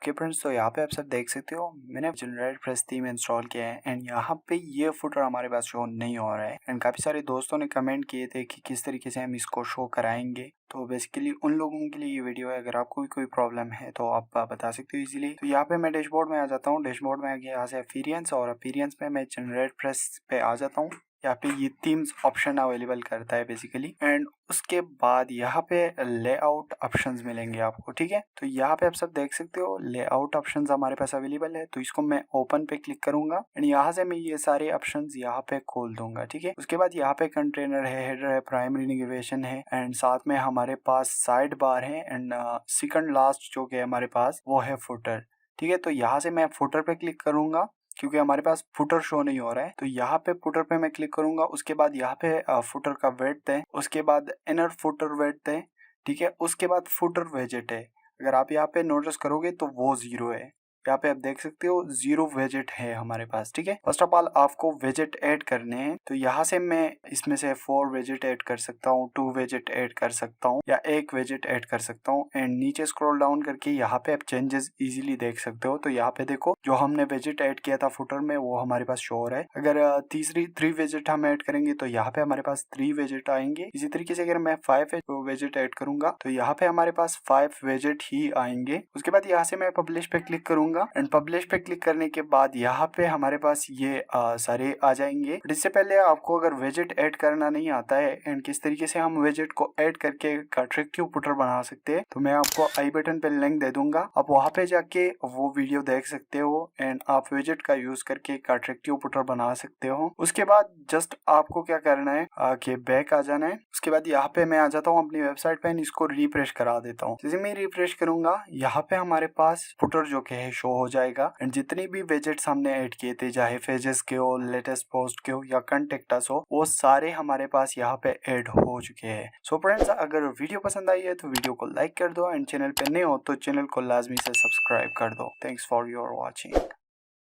Okay friends, तो यहाँ पे आप सब देख सकते हो मैंने जनरेट प्रेस थीम इंस्टॉल किया है एंड यहाँ पे ये फुटर हमारे पास शो नहीं हो रहा है। एंड काफ़ी सारे दोस्तों ने कमेंट किए थे कि किस तरीके से हम इसको शो कराएंगे। तो बेसिकली उन लोगों के लिए ये वीडियो है। अगर आपको भी कोई प्रॉब्लम है तो आप बता सकते हो इजीली। तो यहाँ पे मैं डैशबोर्ड में आ जाता हूँ। डैशबोर्ड में आगे यहाँ से अपीयरेंस और अपीयरेंस में मैं जनरेट प्रेस पे आ जाता हूँ। यहाँ पे ये थीम्स ऑप्शन अवेलेबल करता है बेसिकली। एंड उसके बाद यहाँ पे लेआउट ऑप्शंस मिलेंगे आपको, ठीक है। तो यहाँ पे आप सब देख सकते हो लेआउट ऑप्शंस हमारे पास अवेलेबल है। तो इसको मैं ओपन पे क्लिक करूंगा एंड यहाँ से मैं ये सारे ऑप्शंस यहाँ पे खोल दूंगा, ठीक है। उसके बाद यहाँ पे कंटेनर है, हेडर है, प्राइमरी नेविगेशन है एंड साथ में हमारे पास साइड बार है एंड सेकंड लास्ट जो कि हमारे पास वो है फुटर, ठीक है। तो यहाँ से मैं फुटर पे क्लिक करूंगा क्योंकि हमारे पास फुटर शो नहीं हो रहा है। तो यहाँ पे फुटर पे मैं क्लिक करूंगा। उसके बाद यहाँ पे फुटर का वेट दें, उसके बाद इनर फुटर वेट दें, ठीक है। उसके बाद फुटर वेजेट है। अगर आप यहाँ पे नोटिस करोगे तो वो 0 है। यहाँ पे आप देख सकते हो 0 वेजेट है हमारे पास, ठीक है। फर्स्ट ऑफ ऑल आपको वेजेट ऐड करने हैं। तो यहाँ से मैं इसमें से 4 वेजेट ऐड कर सकता हूँ, 2 वेजेट ऐड कर सकता हूँ या 1 वेजेट ऐड कर सकता हूँ। एंड नीचे स्क्रॉल डाउन करके यहाँ पे आप चेंजेस इजीली देख सकते हो। तो यहाँ पे देखो जो हमने वेजेट ऐड किया था फुटर में वो हमारे पास शो हो रहा है। अगर तीसरी 3 वेजेट हम ऐड करेंगे तो यहाँ पे हमारे पास 3 वेजेट आएंगे। इसी तरीके से अगर मैं 5 वेजेट ऐड करूंगा तो यहाँ पे हमारे पास 5 वेजेट ही आएंगे। उसके बाद यहाँ से मैं पब्लिश पे क्लिक करूंगा एंड पब्लिश पे क्लिक करने के बाद यहाँ पे हमारे पास ये सारे आ जाएंगे। इससे पहले आपको अगर वेजेट ऐड करना नहीं आता है एंड किस तरीके से हम वेजेट को ऐड करके एक अट्रैक्टिव फुटर बना सकते हैं तो मैं आपको आई बटन पे लिंक दे दूंगा। आप वहाँ पे जाके वो वीडियो देख सकते हो एंड आप वेजेट का यूज करके एक अट्रैक्टिव फुटर बना सकते हो। उसके बाद जस्ट आपको क्या करना है कि बैक आ जाना है। उसके बाद यहाँ पे मैं आ जाता हूँ अपनी वेबसाइट पे, इसको रिफ्रेश करा देता हूँ। जैसे मैं रिफ्रेश करूंगा यहाँ पे हमारे पास फुटर जो कि है शो हो जाएगा एंड जितनी भी वेजेट्स हमने ऐड किए थे चाहे पेजेस के हो, लेटेस्ट पोस्ट के हो या कंटेक्टस हो, वो सारे हमारे पास यहाँ पे ऐड हो चुके हैं। सो फ्रेंड्स, अगर वीडियो पसंद आई है तो वीडियो को लाइक कर दो एंड चैनल पे नए हो तो चैनल को लाजमी से सब्सक्राइब कर दो। Thanks for your watching.